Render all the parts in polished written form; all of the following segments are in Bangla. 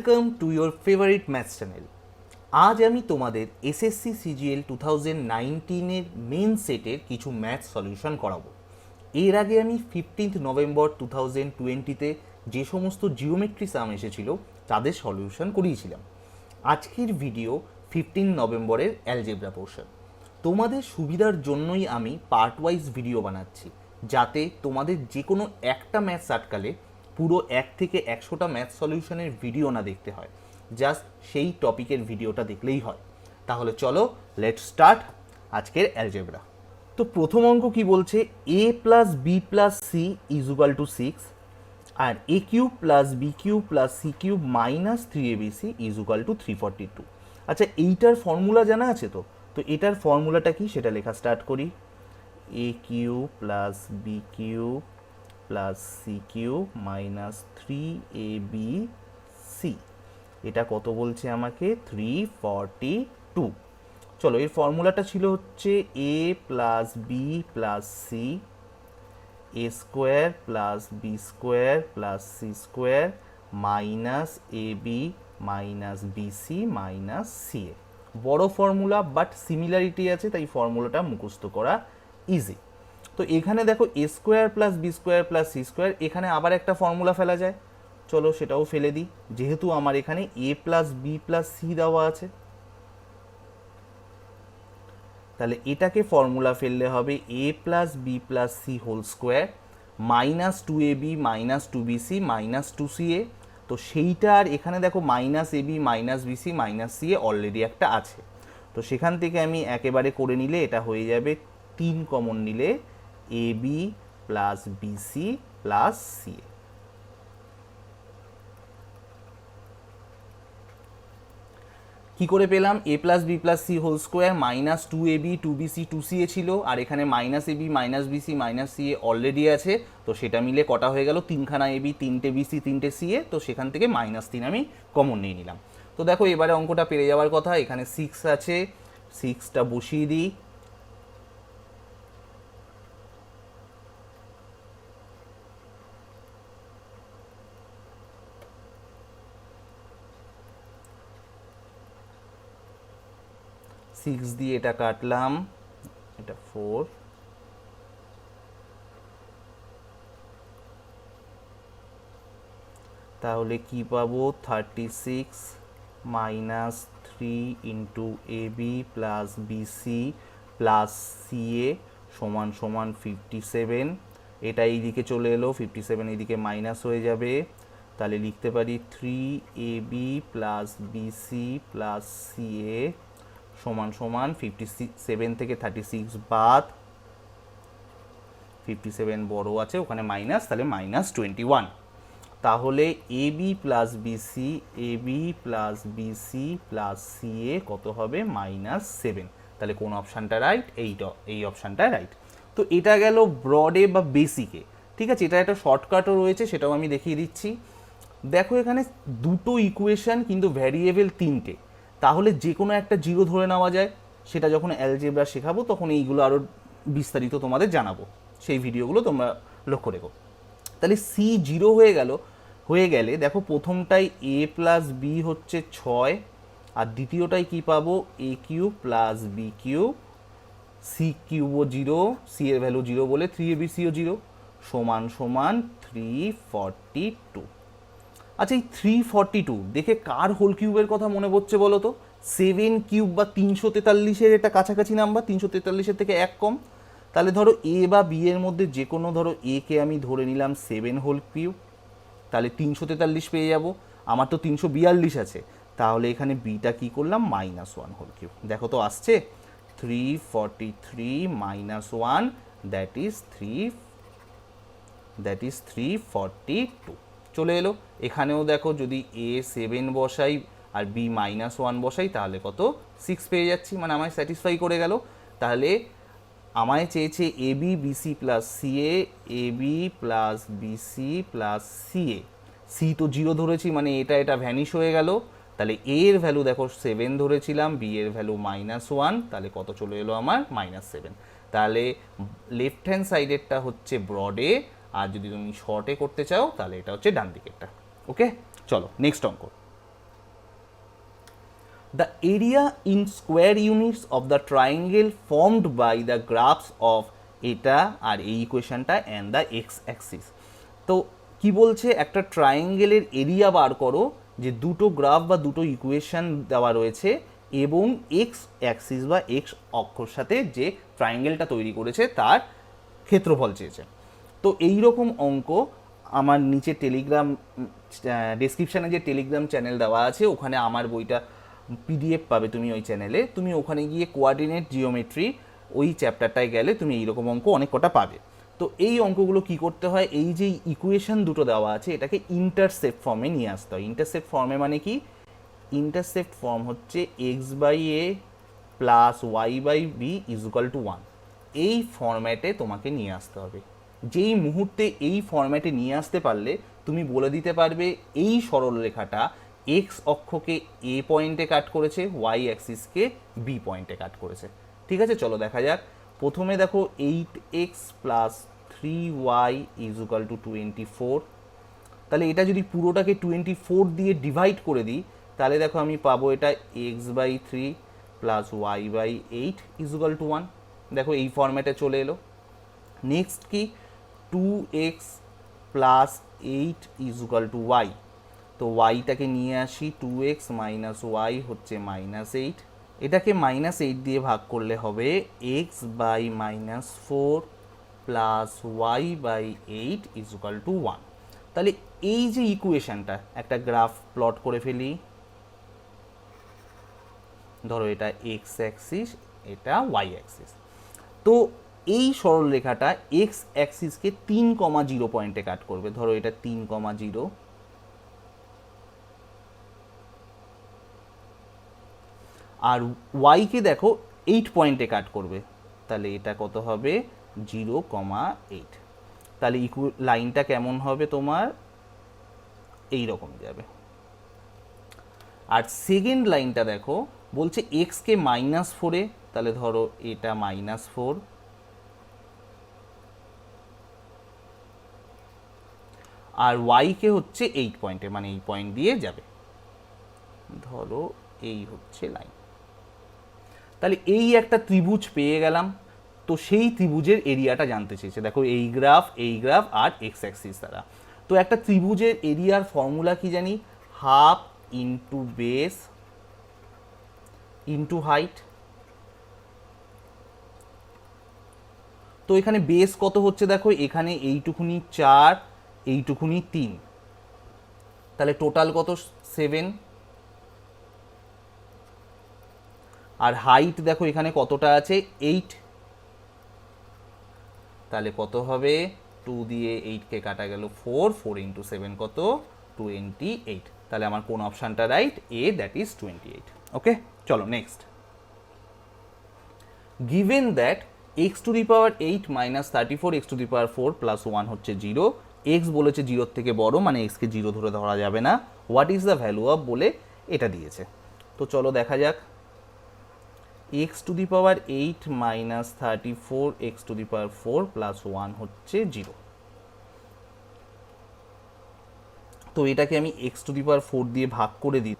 Welcome to your favourite maths channel. আজ আমি তোমাদের এসএসসি সিজিএল 2019-এর মেন সেটের কিছু ম্যাথস সলিউশন করাবো। এর আগে আমি 15 নভেম্বর 2020-তে যে সমস্ত জিওমেট্রি সাম এসেছিল তাদের সলিউশন করিয়েছিলাম। আজকের ভিডিও 15 নভেম্বরের অ্যালজেব্রা পোর্শন। তোমাদের সুবিধার জন্যই আমি পার্ট ওয়াইজ ভিডিও বানাচ্ছি, যাতে তোমাদের যে কোনো একটা ম্যাথস আটকালে পুরো 1 থেকে 100টা ম্যাথস সলিউশনের ভিডিও না দেখতে হয়, জাস্ট সেই টপিকের ভিডিওটা দেখলেই হয়। তাহলে চলো লেটস স্টার্ট আজকের অ্যালজেব্রা। তো প্রথম অঙ্ক কি বলছে, a plus B plus C is equal to 6 আর a cube plus B cube plus C cube minus 3abc is equal to 342। আচ্ছা, এইটার ফর্মুলা জানা আছে তো? তো এটার ফর্মুলাটা কি সেটা লেখা স্টার্ট করি। a cube plus B cube plus C cube minus 3abc, এটা কত বলছে আমাকে? 342। চলো, এর ফর্মুলাটা ছিল হচ্ছে a plus B plus C A square plus B square plus C square minus A B minus BC minus C A. বড় ফর্মুলা বাট সিমিলারিটি আছে, তাই ফর্মুলাটা মুখস্থ করা ইজি। তো এখানে দেখো A square plus B square plus C square, এখানে আবার একটা ফর্মুলা ফেলা যায়। চলো সেটাও ফেলে দিই, যেহেতু আমার এখানে A plus B plus C দেওয়া আছে। তাহলে এটাকে ফর্মুলা ফেললে হবে A plus B plus C whole square minus 2ab minus 2bc minus 2ca। তো সেইটা আর এখানে দেখো minus AB minus BC minus CA already একটা আছে, তো সেখান থেকে আমি একেবারে করে নিলে এটা হয়ে যাবে 3 কমন নিলে A B plus BC plus CA. কি করে পেলাম? A plus B plus C whole square minus 2ab 2bc 2ca ছিল, আর এখানে minus AB minus BC minus CA already আছে, তো সেটা মিলে কটা হয়ে গেল? 3খানা এবি 3টে বিসি 3টে সিএ, তো সেখান থেকে -3 আমি কমন নিয়ে নিলাম। তো দেখো এবারে অঙ্কটা পেরে যাওয়ার কথা। এখানে 6 আছে, 6টা বসিয়ে দিই। সিক্স দিয়ে এটা কাটলাম, এটা 4, তাহলে কি পাবো? 36 minus 3 into A B plus BC plus CA সমান সমান 57। এটা এইদিকে চলে এলো, 57 এইদিকে মাইনাস হয়ে যাবে, তাহলে লিখতে পারি 3ab plus BC plus CA সমান সমান 57 থেকে 36 বাদ, 57 বড় আছে ওখানে মাইনাস, তাহলে -21। তাহলে A B plus BC A B plus BC plus CA কত হবে? -7। তাহলে কোন অপশানটা রাইট? এই অপশানটা রাইট। তো এটা গেল ব্রডে বা বেসিকে, ঠিক আছে। এটা একটা শর্টকাটও রয়েছে, সেটাও আমি দেখিয়ে দিচ্ছি। দেখো এখানে দুটো ইকুয়েশন কিন্তু ভ্যারিয়েবল 3টে, তাহলে যে কোনো একটা জিরো ধরে নেওয়া যায়। সেটা যখন অ্যালজেব্রা শেখাবো তখন এইগুলো আরও বিস্তারিত তোমাদের জানাবো, সেই ভিডিওগুলো তোমরা লক্ষ্য রেখো। তাহলে সি 0 হয়ে গেলে দেখো প্রথমটাই এ প্লাস বি হচ্ছে 6, আর দ্বিতীয়টাই কি পাবো? A cube plus B cube, C কিউবও 0, সি এর ভ্যালু 0 বলে 3abcও 0 সমান সমান 342। আচ্ছা, এই 342 দেখে কার হোল কিউবের কথা মনে পড়ছে বলো তো? 7 কিউব বা 343-এর এটা কাছাকাছি নাম্বার, 343-এর থেকে 1 কম। তাহলে ধরো এ বা বি এর মধ্যে যে কোনো, ধরো এ কে আমি ধরে নিলাম 7 হোল কিউব, তাহলে 343 পেয়ে যাব। আমার তো 342 আছে, তাহলে এখানে বিটা কি করলাম? -1 হোল কিউব। দেখো তো আসছে 343 -1, দ্যাট ইজ 342 চলে এলো। এখানেও দেখো যদি এ 7 বসাই আর বি -1 বসাই তাহলে কত? 6 পেয়ে যাচ্ছি, মানে আমায় স্যাটিসফাই করে গেল। তাহলে আমায় চেয়েছে A B BC plus CA, A B plus BC plus CA. C তো 0 ধরেছি, মানে এটা ভ্যানিশ হয়ে গেল। তাহলে এ এর ভ্যালু দেখো 7 ধরেছিলাম, বি এর ভ্যালু -1, তাহলে কত চলে এলো আমার? -7। তাহলে লেফট হ্যান্ড সাইডেরটা হচ্ছে ব্রডে, আর যদি তুমি শর্টে করতে চাও তাহলে এটা হচ্ছে ডান দিকেরটা। ওকে, চলো নেক্সট অঙ্ক। The area in square units of the triangle formed by the graphs of এটা আর এই ইকুয়েশনটা অ্যান্ড দ্য এক্স অ্যাক্সিস। তো কি বলছে, একটা ট্রাইঙ্গেলের এরিয়া বার করো যে দুটো গ্রাফ বা দুটো ইকুয়েশন দেওয়া রয়েছে এবং এক্স অ্যাক্সিস বা এক্স অক্ষর সাথে যে ট্রাইঙ্গেলটা তৈরি করেছে তার ক্ষেত্রফল চেয়েছে। তো এই রকম অঙ্ক আমার নিচে টেলিগ্রাম ডেসক্রিপশানে যে টেলিগ্রাম চ্যানেল দেওয়া আছে ওখানে আমার বইটা পিডিএফ পাবে তুমি ওই চ্যানেলে, তুমি ওখানে গিয়ে কোয়ার্ডিনেট জিওমেট্রি ওই চ্যাপ্টারটায় গেলে তুমি এইরকম অঙ্ক অনেক কটা পাবে। তো এই অঙ্কগুলো কি করতে হয়, এই যে ইকুয়েশন দুটো দেওয়া আছে এটাকে ইন্টারসেপ্ট ফর্মে নিয়ে আসতে হয়। ইন্টারসেপ্ট ফর্মে মানে কি, ইন্টারসেপ্ট ফর্ম হচ্ছে X by A plus Y by B equal to 1, এই ফরম্যাটে তোমাকে নিয়ে আসতে হবে। যেই মুহূর্তে এই ফরম্যাটে নিয়ে আসতে পারলে তুমি বলে দিতে পারবে এই সরলরেখাটা এক্স অক্ষকে এ পয়েন্টে কাট করেছে, ওয়াই অ্যাক্সিসকে বি পয়েন্টে কাট করেছে। ঠিক আছে, চলো দেখা যাক। প্রথমে দেখো 8x plus 3y equal to 24, তাহলে এটা যদি পুরোটাকে 24 দিয়ে ডিভাইড করে দিই তাহলে দেখো আমি পাবো এটা X by 3 plus Y by 8 equal to 1। দেখো এই ফরম্যাটে চলে এলো। নেক্সট কি, 2x plus 8 equal two Y, তো ওয়াইটাকে নিয়ে আসি, 2x মাইনাস ওয়াই হচ্ছে -8, এটাকে -8 দিয়ে ভাগ করলে হবে x by -4 plus Y by 8 equal to 1। তাহলে এই যে ইকুয়েশনটা একটা গ্রাফ প্লট করে ফেলি, ধরো এটা এক্স অ্যাক্সিস, এটা ওয়াই অ্যাক্সিস। তো এই সরলরেখাটা এক্স অ্যাক্সিসকে 3,0 পয়েন্টে কাট করবে, ধরো এটা 3,0, আর ওয়াইকে দেখো 8 পয়েন্টে কাট করবে, তাহলে এটা কত হবে 0,8। তাহলে লাইনটা কেমন হবে তোমার এই রকম যাবে। আর সেকেন্ড লাইনটা দেখো বলছে এক্সকে -4-এ, তাহলে ধরো এটা -4, আর ওয়াইকে হচ্ছে 8 পয়েন্টে, মানে এই পয়েন্ট দিয়ে যাবে, ধরো এই হচ্ছে লাইন। তাহলে এই একটা ত্রিভুজ পেয়ে গেলাম। তো সেই ত্রিভুজের এরিয়াটা জানতে চেয়েছে, দেখো এই গ্রাফ আর এক্স অ্যাক্সিস দ্বারা। তো একটা ত্রিভুজের এরিয়ার ফর্মুলা কি জানি, half into base into height. তো এখানে বেস কত হচ্ছে দেখো, এখানে এইটুকুনি 4, এইটুকুনি 3, তাহলে টোটাল কত 7। আর হাইট দেখো এখানে কতটা আছে 8, তাহলে কত হবে 2 দিয়ে 8কে কাটা গেল 4, 4 ইন্টু 7 কত 28। তাহলে আমার কোন অপশানটা রাইট, এ, দ্যাট ইজ 28। ওকে, চলো next. Given that x to the power 8 minus 34 x to the power 4 plus 1 হচ্ছে 0, x বলেছে 0 থেকে বড়, মানে এক্সকে 0 ধরে ধরা যাবে না, what is the value of বলে এটা দিয়েছে। তো চলো দেখা যাক, x to the power 8 minus 34 x to the power 4 plus 1 হচ্ছে 0। তো এটাকে আমি x টু দি পাওয়ার 4 দিয়ে ভাগ করে দিই,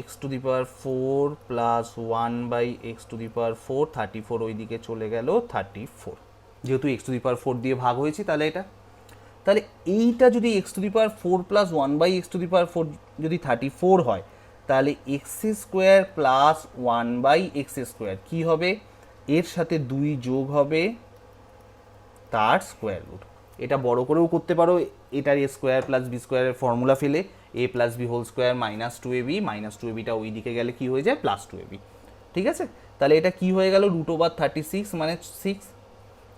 x to the power 4 plus 1 by x to the power 4, 34 ওই দিকে চলে গেল 34, যেহেতু x টু দি পাওয়ার 4 দিয়ে ভাগ হয়েছে তাহলে এটা, তাহলে এইটা যদি x to the power 4 plus 1 by x to the power 4 যদি 34 হয় তাহলে X square plus 1 by X square কী হবে, এর সাথে 2 যোগ হবে তার স্কোয়ার রুট। এটা বড় করেও করতে পারো, এটার এ স্কোয়ার প্লাস বি স্কোয়ারের ফর্মুলা ফেলে A plus B whole square -2ab, -2abটা ওই দিকে গেলে কি হয়ে যায় +2ab। ঠিক আছে, তাহলে এটা কি হয়ে গেল √36 মানে 6।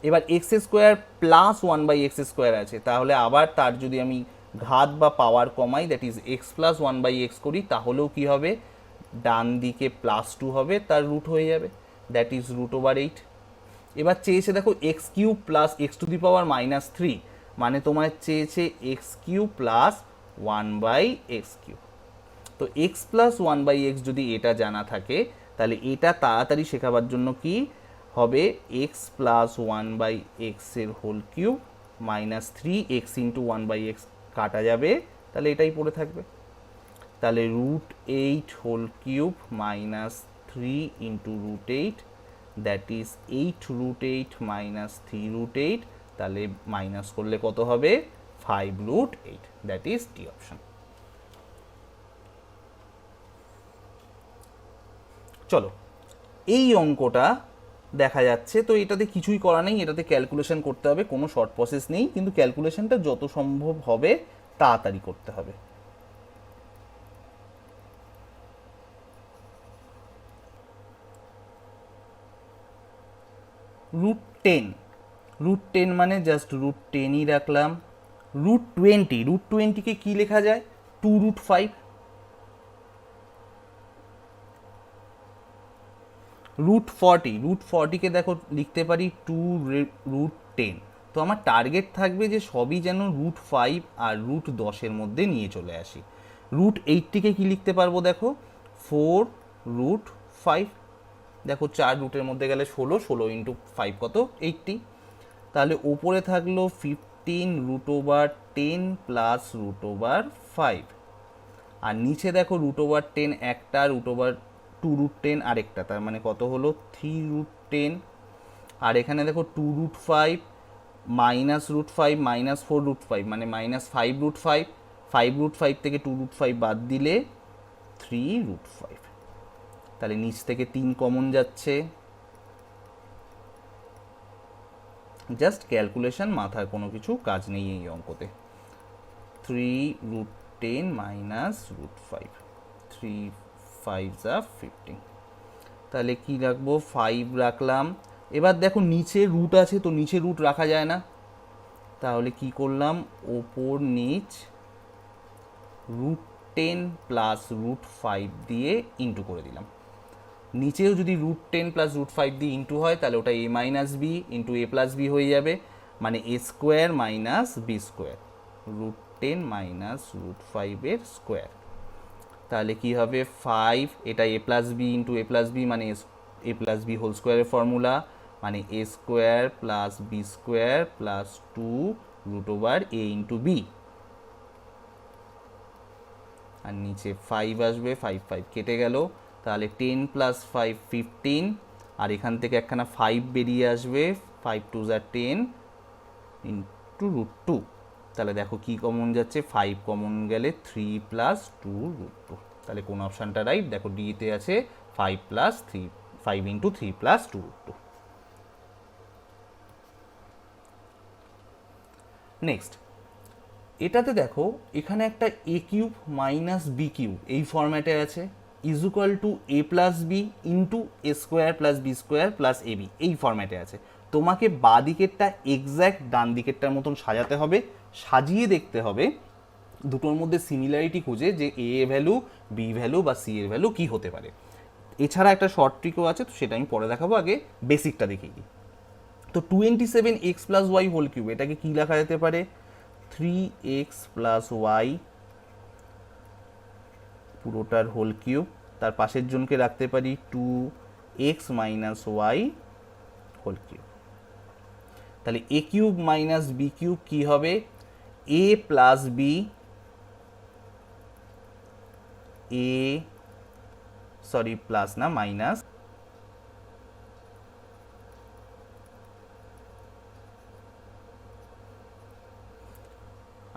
এবার X square plus 1 by X square আছে, তাহলে আবার তার যদি আমি ঘাত বা পাওয়ার কমাই, that is X plus 1 by X করি, তাহলেও কি হবে ডান দিকে +2 হবে, তার রুট হয়ে যাবে, দ্যাট ইজ √8। এবার চেয়েছে দেখো X cube plus X to the power -3, মানে তোমার চেয়েছে X cube plus 1 by X cube. তো এক্স প্লাস 1 বাই এক্স যদি এটা জানা থাকে তাহলে এটা তাড়াতাড়ি শেখাবার জন্য কি হবে, এক্স প্লাস 1 বাই এক্সের whole cube -3x into 1 by X কাটা যাবে, তাহলে এটাই পড়ে থাকবে। তাহলে √8 whole cube minus 3 into √8, that is 8 √8 minus 3 √8, তাহলে মাইনাস করলে কত হবে 5 √8, দ্যাট ইজ ডি অপশন। চলো এই অঙ্কটা দেখা যাচ্ছে, তো এটাতে কিছুই করা নেই, এটাতে ক্যালকুলেশন করতে হবে, কোনো শর্ট প্রসেস নেই, কিন্তু ক্যালকুলেশনটা যত সম্ভব হবে তাড়াতাড়ি করতে হবে। √10, √10 মানে জাস্ট √10ই রাখলাম। √20 কে কি লেখা যায় 2√5। √40 কে দেখো লিখতে পারি 2√10। তো আমার টার্গেট থাকবে যে সবই যেন √5 আর √10 মধ্যে নিয়ে চলে আসি। √80কে কি লিখতে পারবো দেখো 4√5। দেখো 4 রুটের মধ্যে গেলে 16 ইন্টু 5 কত 80। তাহলে ওপরে থাকলো 15√10 প্লাস √5, আর নিচে দেখো √10 একটা, √2√10 আরেকটা, তার মানে কত হলো 3√10। আর এখানে দেখো 2√5 মাইনাস √5 মাইনাস 4√5 মানে মাইনাস 5√5, 5√5 থেকে 2√5 বাদ দিলে 3√5। তাহলে নিচ থেকে 3 কমন যাচ্ছে, জাস্ট ক্যালকুলেশন, মাথার কোনো কিছু কাজ নেই এই অঙ্কতে। 3√10 মাইনাস √5, 3 5 যা 15, তাহলে কি রাখবো 5 রাখলাম। এবার দেখো নিচে রুট আছে, তো নিচে রুট রাখা যায় না, তাহলে কি করলাম ওপর নিচ √10 প্লাস √5 দিয়ে ইন্টু করে দিলাম। নিচেও যদি √10 প্লাস √5 দিয়ে ইন্টু হয় তাহলে ওটা a minus B into a plus B হয়ে যাবে, মানে a square minus B square, √10 minus √5 এর স্কোয়ার। তাহলে কি হবে 5, এটা a plus B into a plus B মানে a প্লাস বি হোল স্কোয়ারের ফর্মুলা, মানে a square plus B square plus 2√a into B. আর নিচে 5 আসবে, 5 5 কেটে গেল, তাহলে 10 প্লাস 5 15, আর এখান থেকে একখানা 5 বেরিয়ে আসবে, 5 2 যা 10 ইন্টু √2। তাহলে দেখো কি কমন যাচ্ছে 5 কমন গেলে 3 প্লাস 2√2, তাহলে কোন অপশানটা রাইট দেখো ডিতে আছে 5 প্লাস 3, 5 ইন্টু 3 প্লাস 2√2। নেক্সট এটাতে দেখো এখানে একটা a cube minus B cube এই ফরম্যাটে আছে, is equal to a plus B into a square plus B square plus A B এই ফরম্যাটে আছে। তোমাকে বাঁ দিকেরটা এক্স্যাক্ট ডান দিকেরটার মতন সাজাতে হবে, সাজিয়ে দেখতে হবে দুটোর মধ্যে সিমিলারিটি খুঁজে যে a ভ্যালু বি ভ্যালু বা সি এর ভ্যালু কী হতে পারে। এছাড়া একটা শর্ট ট্রিকও আছে, তো সেটা আমি পরে দেখাবো, আগে বেসিকটা দেখিয়ে দিই। তো 27x plus Y whole cube এটাকে কী লেখা যেতে পারে 3x প্লাস ওয়াই পুরোটার হোল কিউব, তার পাশের জনকে রাখতে পারি 2x minus Y whole cube. তাহলে a cube minus B cube কী হবে a প্লাস বি, প্লাস না মাইনাস,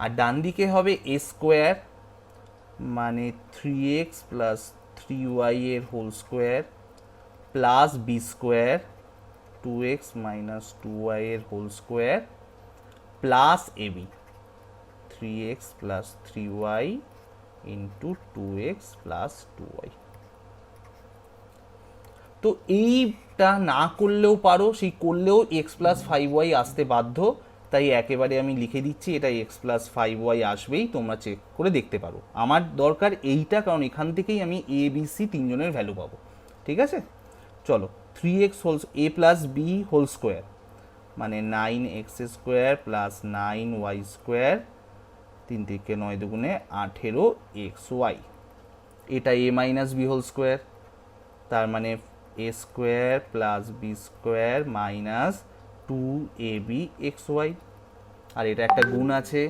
আর ডান দিকে হবে a স্কোয়ার মানে 3x প্লাস 3y এর whole square plus B square 2x minus 2y এর whole square plus AB 3x plus 3y into 2x plus 2y। তো এইটা না করলেও পারো, সেই করলেও x প্লাস 5y আসতে বাধ্য, তাই একেবারে আমি লিখে দিচ্ছি এটা x প্লাস 5y আসবেই, তোমরা চেক করে দেখতে পারো। আমার দরকার এইটা, কারণ এখান থেকেই আমি a b c তিনজনের ভ্যালু পাবো। ঠিক আছে, চলো 3x whole a plus B whole square মানে 9x square plus 9y square, 3 থেকে 9 দুগুণে 18xy, এটা a minus B whole square, তার মানে a square plus B square minus 2abxy, আর এটা একটা গুণ আছে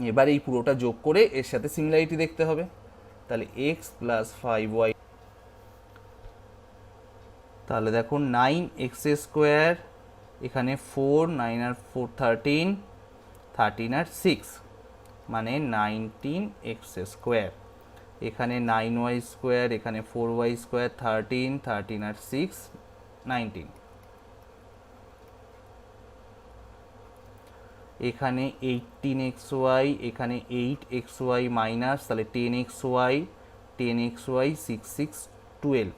এবার এই পুরোটা যোগ করে এর সাথে সিমিলারিটি দেখতে হবে। তাহলে এক্স প্লাস 5y, তাহলে দেখো 9x স্কোয়ার, এখানে 4, 9 আর 4 13, 13 আর 6 মানে 19x স্কোয়ার, এখানে 9y স্কোয়ার, এখানে 4y স্কোয়ার, 13, 13 আর 6 19, এখানে 18xy, এখানে 8xy মাইনাস, তাহলে 10xy, 10xy 6 6 12,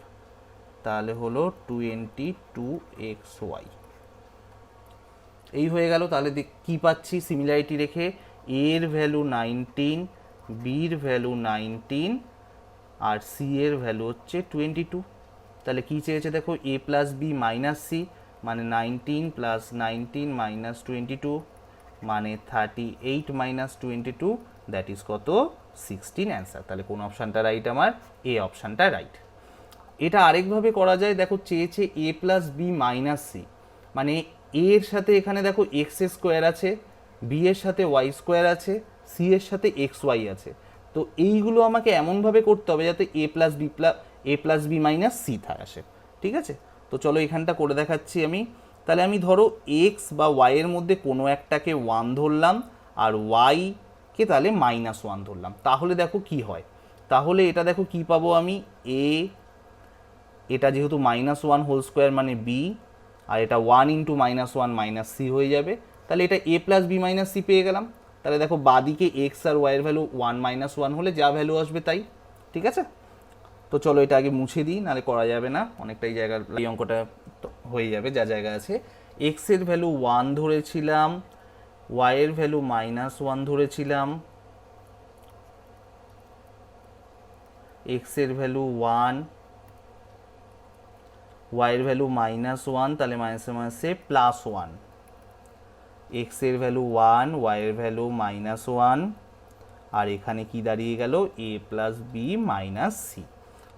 তাহলে হলো 22xy। এই হয়ে গেল। তাহলে কি পাচ্ছি সিমিলারিটি রেখে, এর ভ্যালু 19, বির ভ্যালু 19 আর সি এর ভ্যালু হচ্ছে 22। তাহলে কি চেয়েছে দেখো, A plus B minus C মানে 19 প্লাস 19 মাইনাস 22 মানে 38 মাইনাস 22, দ্যাট ইজ কত 16 অ্যান্সার। তাহলে কোন অপশানটা রাইট আমার, এ অপশানটা রাইট। এটা আরেকভাবে করা যায়, দেখো চেয়েছে এ প্লাস বি মাইনাস সি, মানে এর সাথে এখানে দেখো এক্স স্কোয়ার আছে, বি এর সাথে ওয়াই স্কোয়ার আছে, সি এর সাথে এক্স ওয়াই আছে। তো এইগুলো আমাকে এমনভাবে করতে হবে যাতে এ প্লাস বি মাইনাস সি আসে, ঠিক আছে। তো চলো এখানটা করে দেখাচ্ছি আমি। তাহলে আমি ধরো এক্স বা ওয়াই এর মধ্যে কোনো একটাকে 1 ধরলাম আর ওয়াইকে তাহলে -1 ধরলাম, তাহলে দেখো কি হয়। তাহলে এটা দেখো কি পাবো আমি, এটা যেহেতু -1 হোল স্কোয়ার মানে বি, আর এটা 1 ইন্টু -1 মাইনাস সি হয়ে যাবে। তাহলে এটা এ প্লাস বি মাইনাস সি পেয়ে গেলাম। তাহলে দেখো বাদিকে এক্স আর ওয়াইয়ের ভ্যালু 1 -1 হলে যা ভ্যালু আসবে তাই, ঠিক আছে। তো চলো এটা আগে মুছে দিই, নাহলে করা যাবে না, অনেকটাই জায়গার এই অঙ্কটা হয়ে যাবে যা জায়গা আছে। এক্সের ভ্যালু 1 ধরেছিলাম, ওয়াইয়ের ভ্যালু -1 ধরেছিলাম, এক্সের ভ্যালু 1, ওয়াইয়ের ভ্যালু -1, তাহলে মাইনাসে মাইনাসে +1, এক্সের ভ্যালু 1, ওয়াইয়ের ভ্যালু -1, আর এখানে কি দাঁড়িয়ে গেল, এ প্লাস বি মাইনাস সি।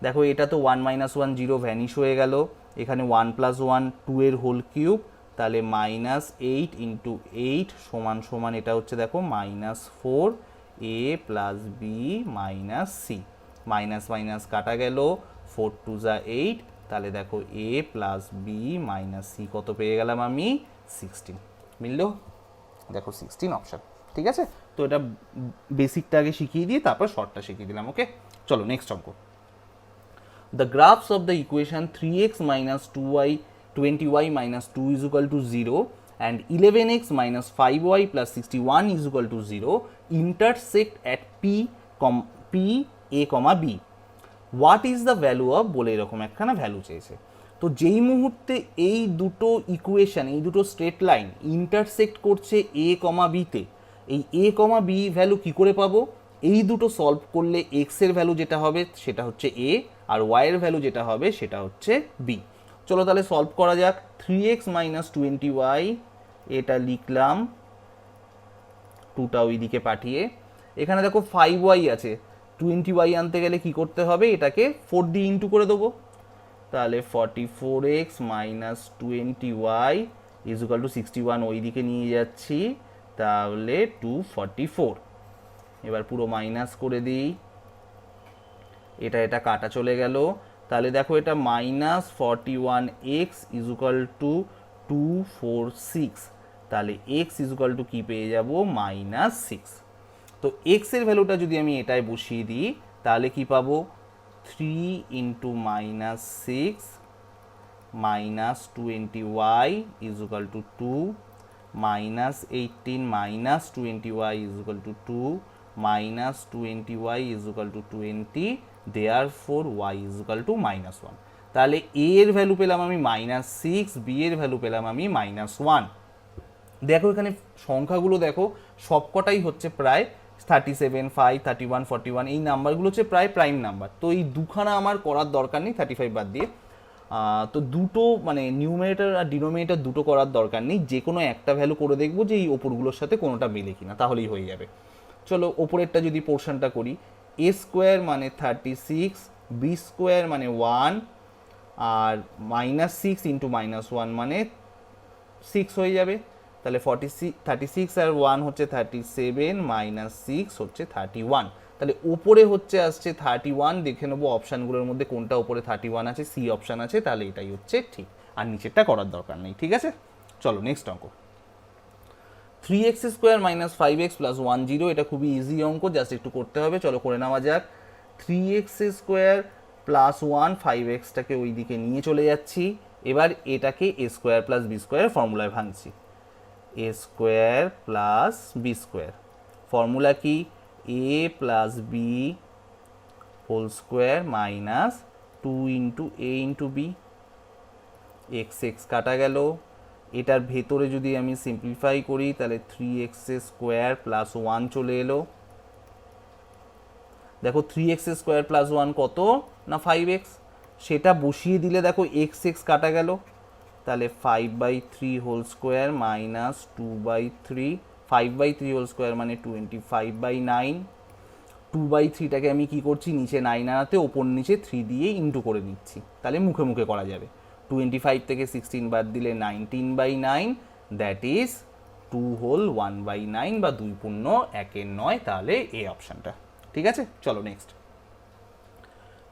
দেখো এটা তো 1 -1 0 ভ্যানিশ হয়ে গেল, এখানে 1 + 1 2 এর হোল কিউব, তাহলে -8 ইন্টু 8 সমান সমান এটা হচ্ছে দেখো -4 A plus B minus C, minus minus কাটা গেল, 4 2 যা 8, তাহলে দেখো A plus B minus C কত পেয়ে গেলাম আমি, 16। মিললো, দেখো 16 অপশান, ঠিক আছে। তো এটা বেসিকটা আগে শিখিয়ে দিয়ে তারপর শর্টটা শিখিয়ে দিলাম, ওকে। চলো নেক্সট অঙ্ক। The graphs of the equation 3x minus 2y 20y minus 2 is equal to 0 and 11x minus 5y plus 61 is equal to 0 intersect at P a, B. What is the value of, বলে এরকম একখানা ভ্যালু চেয়েছে। তো যেই মুহূর্তে এই দুটো ইকুয়েশন, এই দুটো স্ট্রেট লাইন ইন্টারসেক্ট করছে এ কমা বিতে, এই এ কমা বি ভ্যালু কী করে পাবো, এই দুটো সলভ করলে এক্সের ভ্যালু যেটা হবে সেটা হচ্ছে এ, আর ওয়াইয়ের ভ্যালু যেটা হবে সেটা হচ্ছে বি। চলো তাহলে সলভ করা যাক। 3x minus 20y, এটা লিখলাম, 2টা ওইদিকে পাঠিয়ে, এখানে দেখো 5y আছে, 20y আনতে গেলে কি করতে হবে, এটাকে 4 দিয়ে ইন্টু করে দেবো, তাহলে 44x minus 20y is equal two 61 ওইদিকে নিয়ে যাচ্ছি, তাহলে 244। এবার পুরো মাইনাস করে দিই, এটা কাটা চলে গেল, তাহলে দেখো এটা -41x ইজ ইকুয়াল টু 246, তাহলে x ইজ ইকুয়াল টু কী পেয়ে যাব, -6। তো x এর ভ্যালুটা যদি আমি এটাই বসিয়ে দিই তাহলে কি পাবো, 3 into -6 minus 20y is equal to 2, minus 18 minus 20y is equal to 2, minus 20y is equal to 20, therefore y is equal to -1। তাহলে a এর ভ্যালু পেলাম আমি -6, b এর ভ্যালু পেলাম আমি -1। দেখো এখানে সংখ্যাগুলো দেখো সবকটাই হচ্ছে প্রায় 37, 5, 31, 41, এই নাম্বারগুলো হচ্ছে প্রায় প্রাইম নাম্বার। তো এই দুখানা আমার করার দরকার নেই 35 বাদ দিয়ে। তো দুটো মানে নিউমারেটর আর ডিনোমিনেটর দুটো করার দরকার নেই, যে কোনো একটা ভ্যালু করে দেখবো যে এই ওপরগুলোর সাথে কোনোটা মেলে কিনা, তাহলেই হয়ে যাবে। চলো ওপরেরটা যদি পোর্শনটা করি, a স্কোয়ার মানে 36, b স্কোয়ার মানে 1, আর -6 ইন্টু -1 মানে 6 হয়ে যাবে, তাহলে 36 আর 1 হচ্ছে 37 মাইনাস 6 হচ্ছে 31। তাহলে উপরে হচ্ছে আসছে 31। দেখে নেবো অপশানগুলোর মধ্যে কোনটা উপরে 31 আছে, সি অপশান আছে, তাহলে এটাই হচ্ছে ঠিক, আর নিচেরটা করার দরকার নেই। ঠিক আছে, চলো নেক্সট অঙ্ক। 3x square minus 5x plus 10, এটা খুবই ইজি অঙ্ক, জাস্ট একটু করতে হবে। চলো করে নেওয়া যাক। 3x স্কোয়ার প্লাস 1, 5xটাকে ওই দিকে নিয়ে চলে যাচ্ছি। এবার এটাকে এ স্কোয়ার প্লাস বি স্কোয়ারের ফর্মুলায় ভাঙছি। A square plus B square formula কি, A plus B whole square minus 2 into A into B. X X কাটা গেল। এটার ভেতরে যদি আমি সিম্পলিফাই করি তাহলে 3x স্কোয়ার প্লাস 1 চলে এলো। দেখো 3x স্কোয়ার প্লাস 1 কত না 5x, সেটা বসিয়ে দিলে দেখো এক্স এক্স কাটা গেল। তাহলে 5/3 whole square minus 2/3, 5/3 whole square মানে 25/9। 2/3টাকে আমি কি করছি, নিচে 9 আনাতে ওপর নিচে 3 দিয়ে ইন্টু করে দিচ্ছি, তাহলে মুখে মুখে করা যাবে। 25 থেকে 16 বাদ দিলে 19/9, দ্যাট ইজ 2 হোল 1/9 বা 2 পূর্ণ 1/9, তাহলে এই অপশানটা ঠিক আছে। চলো next.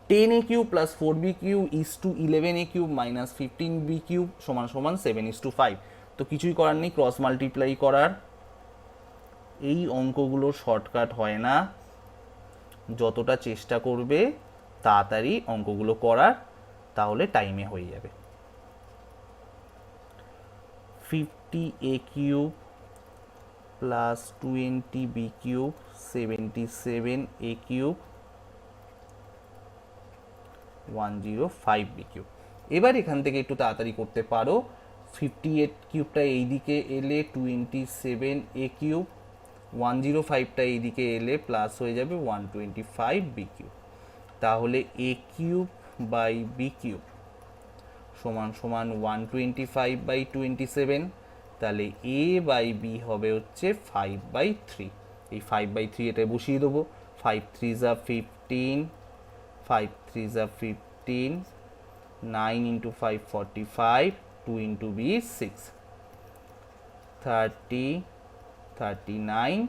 10a cube plus 4b cube is to 11a cube minus 15b cube সমান সমান 7:5। তো কিছুই করার নেই, ক্রস মাল্টিপ্লাই করার। এই অঙ্কগুলো শর্টকাট হয় না, যতটা চেষ্টা করবে তাড়াতাড়ি অঙ্কগুলো করার, তাহলে টাইমে হয়ে যাবে। 50a cube plus 20b cube 77a cube 105b cube. এবার এখান থেকে একটু তাড়াতাড়ি করতে পারো। 58 কিউবটা এইদিকে এলে 27a কিউব, 105টা এইদিকে এলে প্লাস হয়ে যাবে 125b কিউব। তাহলে a cube by B cube সমান সমান 125/27। তাহলে a বাই বি হবে হচ্ছে 5/3। এই 5/3 এটা বসিয়ে দেবো। 5 3 যা 15, 5 3 যা 15, 9 ইন্টু 5 45, 2 ইন্টু বি 6, 30, 39।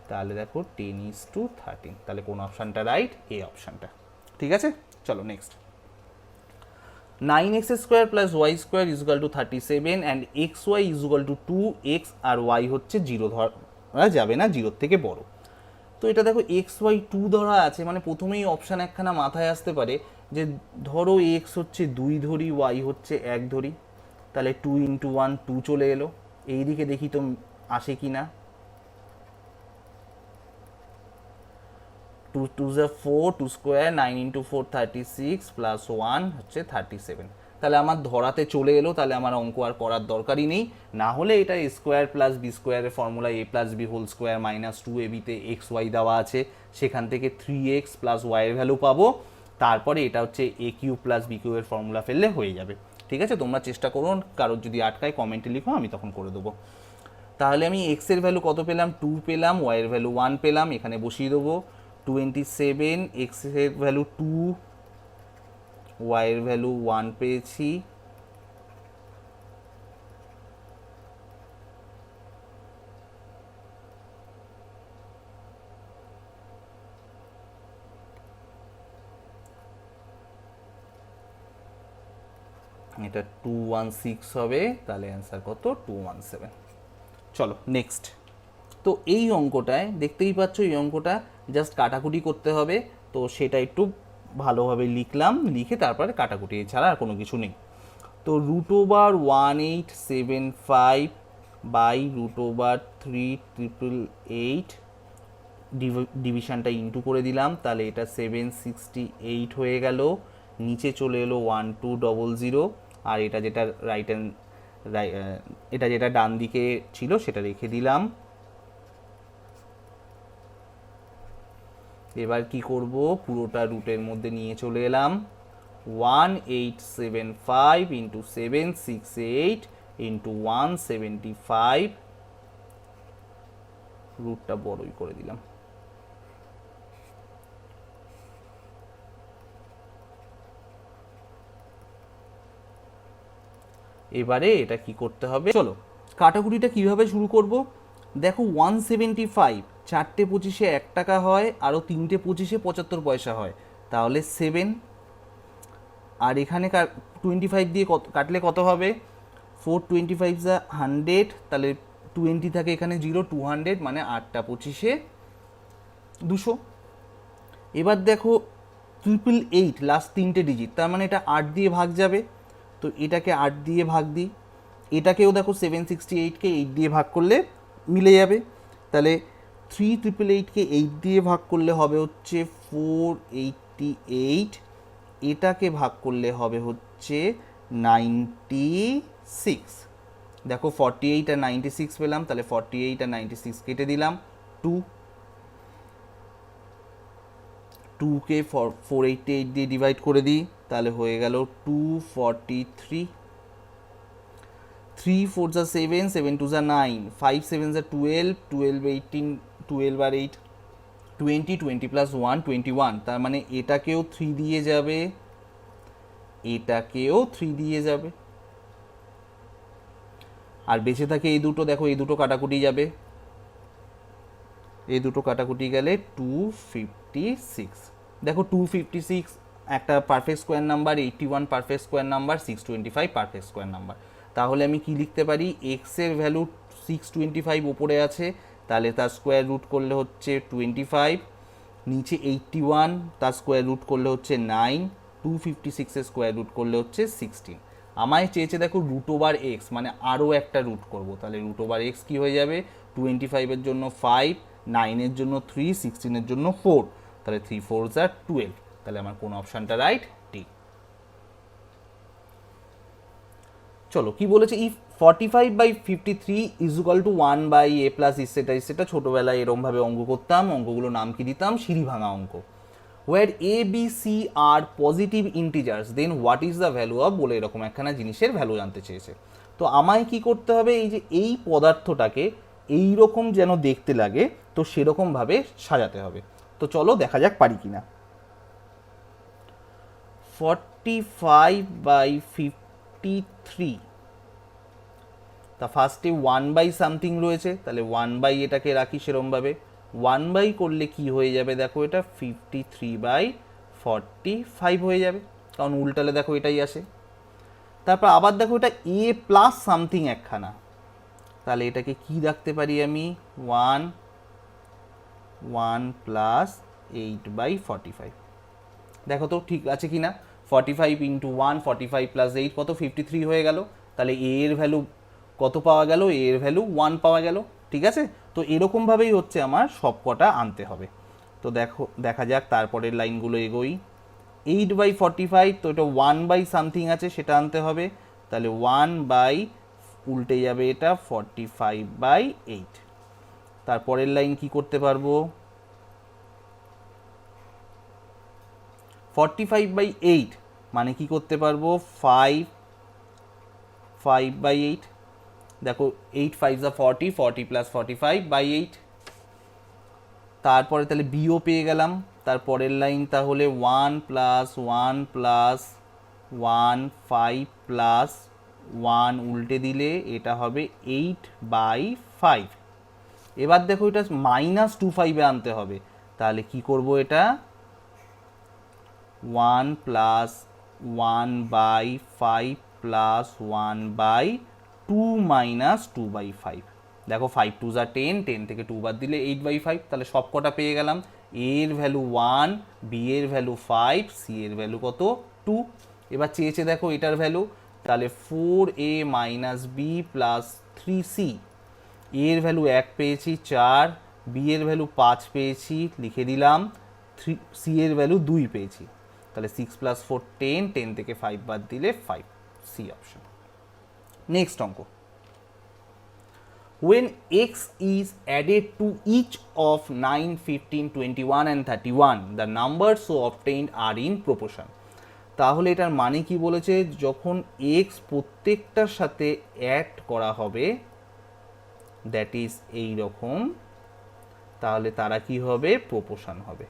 তাহলে দেখো 10:13, তাহলে কোন অপশানটা রাইট, এই অপশানটা ঠিক আছে। চলো next. 9x square plus Y square is equal to 37 and X Y is equal to 2x আর ওয়াই হচ্ছে 0 ধরা যাবে না, 0 থেকে বড়। তো এটা দেখো এক্স ওয়াই 2 ধরা আছে, মানে প্রথমেই অপশান একখানা মাথায় আসতে পারে যে ধরো এক্স হচ্ছে 2 ধরি, ওয়াই হচ্ছে 1 ধরি, তাহলে 2 ইন্টু 1 2 চলে এলো। এই দিকে দেখি তো আসে কি না। 2 2 যা 4, 2 স্কোয়ার, 9 ইন্টু 4 36 প্লাস 1 হচ্ছে 37। তাহলে আমার ধরাতে চলে এলো, তাহলে আমার অঙ্ক আর করার দরকারই নেই। না হলে এটা এ স্কোয়ার প্লাস বি স্কোয়ারের formula A plus B whole square minus 2ab-তে এক্স ওয়াই দেওয়া আছে, সেখান থেকে 3x প্লাস ওয়াইয়ের ভ্যালু পাবো। তারপরে এটা হচ্ছে এ কিউ প্লাস বি কিউবের ফর্মুলা ফেললে হয়ে যাবে। ঠিক আছে, তোমরা চেষ্টা করুন, কারোর যদি আটকায় কমেন্টে লিখো, আমি তখন করে দেবো। তাহলে আমি এক্সের ভ্যালু কত পেলাম, 2 পেলাম, ওয়াইয়ের ভ্যালু 1 পেলাম, এখানে বসিয়ে দেবো। 27, এক্সের ভ্যালু 2, ওয়াইয়ের ভ্যালু 1 পেয়েছি। এটা 216 হবে, তাহলে অ্যান্সার কত, 217। চলো নেক্সট। তো এই অঙ্কটায় দেখতেই পাচ্ছ, এই অঙ্কটা জাস্ট কাটাকুটি করতে হবে, তো সেটা একটু ভালোভাবে লিখলাম, লিখে তারপরে কাটাকুটি, এছাড়া আর কোনো কিছু নেই। তো √1875 বাই √388, ডিভিশনটা ইন্টু করে দিলাম, তাহলে এটা 768 হয়ে গেল। নিচে চলে এলো 1200, আর এটা যেটা রাইট হ্যান্ড, এটা যেটা ডান দিকে ছিল সেটা রেখে দিলাম। এবার কি করব, পুরোটা রুটের মধ্যে নিয়ে চলে এলাম। 1875 ইন্টু 768 ইন্টু 175, রুটটা বড়ই করে দিলাম। এবারে এটা কি করতে হবে, চলো কাটাকুটিটা কীভাবে শুরু করব? দেখো 175 চারটে 25-এ 1 টাকা হয়, আরও তিনটে 25-এ 75 পয়সা হয়, তাহলে 7। আর এখানে 25 দিয়ে কত কাটলে কত হবে? 425 যা 100, তাহলে 20 থাকে এখানে 0, 200, মানে 8টা 25-এ 200। এবার দেখো 888 লাস্ট তিনটে ডিজিট, তার মানে এটা 8 দিয়ে ভাগ যাবে, তো এটাকে 8 দিয়ে ভাগ দিই। এটাকেও দেখো 768কে 8 দিয়ে ভাগ করলে মিলে যাবে, তাহলে 3888কে 8 দিয়ে ভাগ করলে হবে হচ্ছে 488, এটাকে ভাগ করলে হবে হচ্ছে 96। দেখো 48 আর 96 পেলাম, তাহলে 48 আর 96 কেটে দিলাম, 2কে 488 দিয়ে ডিভাইড করে দিই, তাহলে হয়ে গেল 243। 3 4 যা 7, 7 2 যা 9, 5 7 যা 12, 12 18, 12 আর 8 20, 20 প্লাস 1 21, তার মানে এটাকেও 3 দিয়ে যাবে, এটাকেও 3 দিয়ে যাবে, আর বেঁচে থাকে এই দুটো। দেখো এই দুটো কাটাকুটি যাবে, এই দুটো কাটাকুটি গেলে 256। দেখো 256 একটা perfect square number, 81 perfect square number, 625 perfect square number. তাহলে আমি কি লিখতে পারি? এক্সের ভ্যালু 625 ওপরে আছে, তাহলে তার স্কোয়ার রুট করলে হচ্ছে 25, নিচে 81, তার স্কোয়ার রুট করলে হচ্ছে 9, 256-এর স্কোয়ার রুট করলে হচ্ছে 16। আমায় চেয়েছে দেখো রুট ওভার এক্স, মানে আরও একটা রুট করব, তাহলে রুট ওভার এক্স কী হয়ে যাবে? 25-এর জন্য 5, 9-এর জন্য 3, 16-এর জন্য 4, তাহলে 3 4 যা 12, তাহলে আমার কোন অপশানটা রাইট? ডি। চলো কি বলেছে, if 45/53 is equal to 1/a plus ইসেটা ইসেটা। ছোটোবেলায় এরমভাবে অঙ্ক করতাম, অঙ্কগুলো নাম কি দিতাম? সিঁড়ি ভাঙা অঙ্ক। Where A B C are positive integers then what is the value of, বলে এরকম একখানা জিনিসের ভ্যালু জানতে চেয়েছে। তো আমায় কি করতে হবে? এই যে এই পদার্থটাকে এই রকম যেন দেখতে লাগে, তো সেরকমভাবে সাজাতে হবে। তো চলো দেখা যাক পারি কিনা। 45/53, তা ফার্স্টে 1 বাই সামথিং রয়েছে, তাহলে 1 বাই এটাকে রাখি সেরমভাবে। 1 বাই করলে কি হয়ে যাবে? দেখো এটা 53/45 হয়ে যাবে, কারণ উল্টালে দেখো এটাই আসে। তারপর আবার দেখো এটা এ প্লাস সামথিং একখানা, তাহলে এটাকে কি রাখতে পারি আমি? 1 প্লাস 8/45। দেখো তো ঠিক আছে কি না? 45 ইন্টু 1, 45 প্লাস 8 কত? 53 হয়ে গেল। তাহলে এ এর ভ্যালু কত পাওয়া গেল? এ এর ভ্যালু 1 পাওয়া গেল। ঠিক আছে, তো এরকমভাবেই হচ্ছে আমার সব কটা আনতে হবে। তো দেখো দেখা যাক তারপরের লাইনগুলো এগোই। 8/45, তো এটা 1 বাই সামথিং আছে, সেটা আনতে হবে, তাহলে 1 বাই উল্টে যাবে এটা 45/8। তারপরের লাইন কি করতে পারবো? 45/8 মানে কি করতে পারবো? 5/8। দেখো 8 5 যা 40, 40 প্লাস 45/8। তারপরে তাহলে বিও পেয়ে গেলাম। তারপরের লাইন তাহলে 1 প্লাস 1 প্লাস 1, 5 প্লাস 1 উল্টে দিলে এটা হবে 8/5। এবার দেখো এটা -25-এ আনতে হবে, তাহলে কি করব? এটা 1 প্লাস 1/5 প্লাস 1/2 মাইনাস 2/5। দেখো 5 2 যা 10, 10 থেকে 2 বাদ দিলে 8/5, তাহলে সব কটা পেয়ে গেলাম। এ এর ভ্যালু 1, বি এর ভ্যালু 5, সি এর ভ্যালু কত? 2। এবার চেয়েছে দেখো এটার ভ্যালু, তাহলে 4a minus B plus 3c। এর ভ্যালু 1 পেয়েছি 4, বি এর ভ্যালু 5 পেয়েছি, লিখে দিলাম। সি এর ভ্যালু 2 পেয়েছি, তাহলে 6 প্লাস 4 10, 10 থেকে 5 বাদ দিলে 5, সি অপশন। নেক্সট অঙ্ক। When x is added to each of 9, 15, 21 and 31, the numbers so obtained are in proportion. তাহলে এটার মানে কি বলেছে? যখন x প্রত্যেকটার সাথে অ্যাড করা হবে, দ্যাট ইজ এই রকম, তাহলে তারা কি হবে? প্রপোর্শন হবে।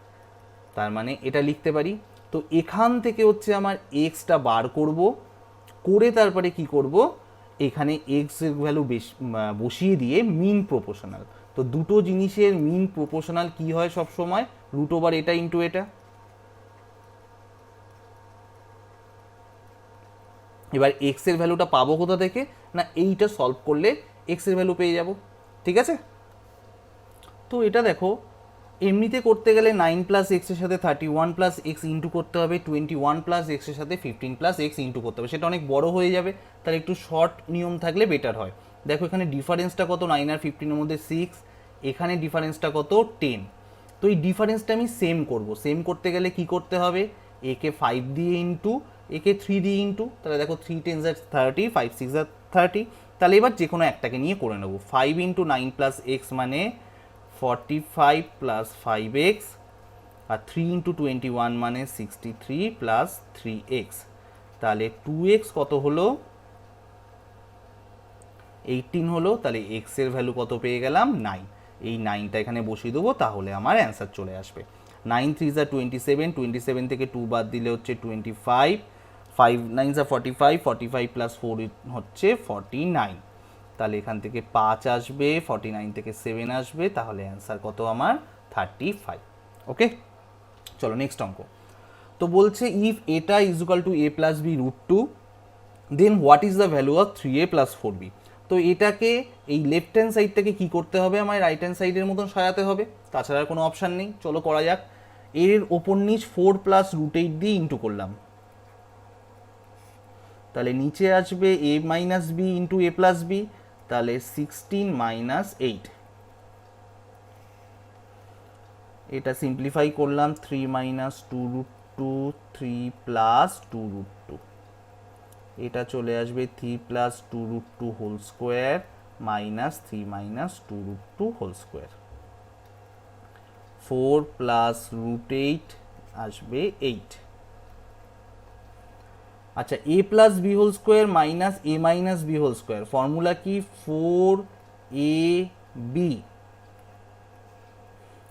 তার মানে এটা লিখতে পারি। তো এখান থেকে হচ্ছে আমার এক্সটা বার করব, করে তারপরে কি করব? এখানে এক্স এর ভ্যালু বসিয়ে দিয়ে মিন প্রপোর্শনাল। তো দুটো জিনিসের মিন প্রপোর্শনাল কি হয় সব সময়, রুট ওভার এটা ইন্টু এটা। এবার এক্স এর ভ্যালুটা পাবো কোথা থেকে, না এইটা সলভ করলে এক্স এর ভ্যালু পেয়ে যাব, ঠিক আছে। তো এটা দেখো এমনিতে করতে গেলে 9 প্লাস এক্সের সাথে 31 প্লাস এক্স ইন্টু করতে হবে, 21 প্লাস এক্সের সাথে 15 প্লাস এক্স ইন্টু করতে হবে, সেটা অনেক বড় হয়ে যাবে, তাহলে একটু শর্ট নিয়ম থাকলে বেটার হয়। দেখো এখানে ডিফারেন্সটা কত, 9 আর 15 এর মধ্যে 6, এখানে ডিফারেন্সটা কত 10। তো এই ডিফারেন্সটা আমি সেম করব, সেম করতে গেলে কি করতে হবে, একে 5 দিয়ে ইন্টু একে 3 দিয়ে ইন্টু, তাহলে দেখো 3 10 30, 5 6 30। তাহলে এবার যে কোনো একটাকে নিয়ে করে নেবো। 5 ইন্টু 9 প্লাস এক্স মানে 45 প্লাস 5x, আর 3 ইন্টু 21 মানে 63 প্লাস 3x। তাহলে 2x কত হলো, 18 হলো। তাহলে x এর ভ্যালু কত পেয়ে গেলাম, 9। এই 9টা এখানে বসিয়ে দেবো, তাহলে আমার অ্যান্সার চলে আসবে। 9 3 যা 27, 27 থেকে 2 বাদ দিলে হচ্ছে 25, 5 9 যা 45, 45 প্লাস 4 হচ্ছে 49। তাহলে এখান থেকে 5 আসবে, 49 থেকে 7 আসবে, তাহলে অ্যান্সার কত আমার 35। ওকে, চলো নেক্সট অঙ্ক। তো বলছে ইফ এটা is equal to A plus B root two, then what is the value of 3a plus 4b। তো এটাকে এই লেফট হ্যান্ড সাইডটাকে কি করতে হবে, আমার রাইট হ্যান্ড সাইডের মতন সাজাতে হবে, তাছাড়া কোনো অপশান নেই। চলো করা যাক। এর ওপর নিচ 4 প্লাস রুট 8 দিয়ে ইন্টু করলাম, তাহলে নিচে আসবে a minus B into A plus B, তাহলে 16 মাইনাস 8। এটা সিম্পলিফাই করলাম, 3 মাইনাস 2 রুট 2, 3 প্লাস 2 রুট 2। এটা চলে আসবে 3 plus 2 root 2 whole square minus 3 minus 2 root 2 whole square. 4 plus root 8 আসবে 8। আচ্ছা, A plus B whole square minus A minus B whole square, formula কি 4ab।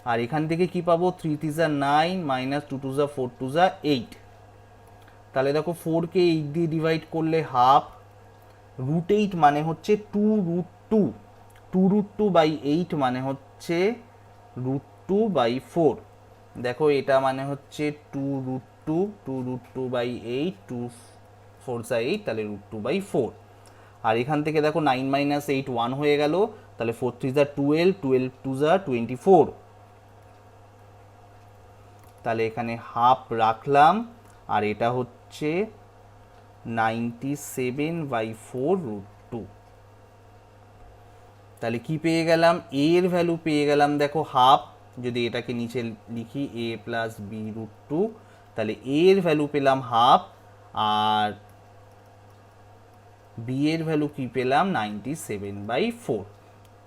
আর এখান থেকে কি পাবো, 3 3 যা 9 মাইনাস 2 2 যা 4 2 যা 8। তাহলে দেখো 4কে 8 দিয়ে ডিভাইড করলে হাফ, রুট 8 মানে হচ্ছে 2 রুট 2, 2 রুট 2 বাই 8 মানে হচ্ছে রুট 2 বাই 4। দেখো এটা মানে হচ্ছে 2 রুট 2, 2 রুট 2 বাই 8, 2 4 যা 8, তাহলে রুট 2 বাই 4। আর এখান থেকে দেখো 9 মাইনাস 8 1 হয়ে গেল, তাহলে 4 3 যা 12, 12 2 যা 24। তাহলে এখানে হাফ রাখলাম, আর এটা হচ্ছে 97/4 রুট 2। তাহলে কি পেয়ে গেলাম, a এর ভ্যালু পেয়ে গেলাম দেখো হাফ, যদি এটাকে নিচে লিখি a প্লাস বি রুট 2, তাহলে a এর ভ্যালু পেলাম হাফ, আর b এর ভ্যালু কি পেলাম 97/4।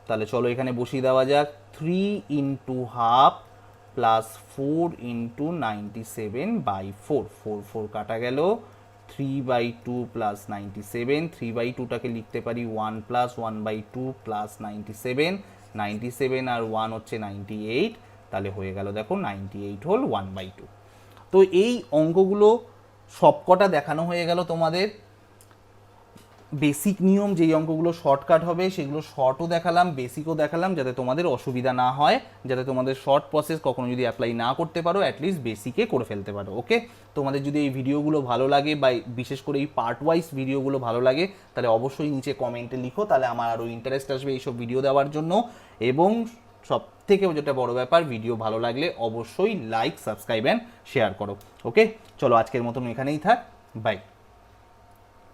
তাহলে চলো এখানে বসিয়ে দেওয়া যাক, 3 ইন্টু হাফ প্লাস 4 ইন্টু 97/4, 4 4 কাটা গেল, 3/2 প্লাস 97, 3/2টাকে লিখতে পারি 1 প্লাস 1/2 প্লাস 97, 97 আর 1 হচ্ছে 98, তাহলে হয়ে গেল দেখো 98 হোল 1/2। তো এই অঙ্কগুলো সবকটা দেখানো হয়ে গেল তোমাদের। বেসিক নিয়ম, যেই অঙ্কগুলো শর্টকাট হবে সেগুলো শর্টও দেখালাম, বেসিকও দেখালাম, যাতে তোমাদের অসুবিধা না হয়, যাতে তোমাদের শর্ট প্রসেস কখনো যদি অ্যাপ্লাই না করতে পারো অ্যাটলিস্ট বেসিকে করে ফেলতে পারো। ওকে, তোমাদের যদি এই ভিডিওগুলো ভালো লাগে বা বিশেষ করে এই পার্ট ওয়াইজ ভিডিওগুলো ভালো লাগে, তাহলে অবশ্যই নিচে কমেন্টে লিখো, তাহলে আমার আরও ইন্টারেস্ট আসবে এইসব ভিডিও দেওয়ার জন্য। এবং সব থেকে যেটা বড় ব্যাপার, ভিডিও ভালো লাগলে অবশ্যই লাইক, সাবস্ক্রাইব অ্যান্ড শেয়ার করো। ওকে, চলো আজকের মতন এখানেই থাক, বাই।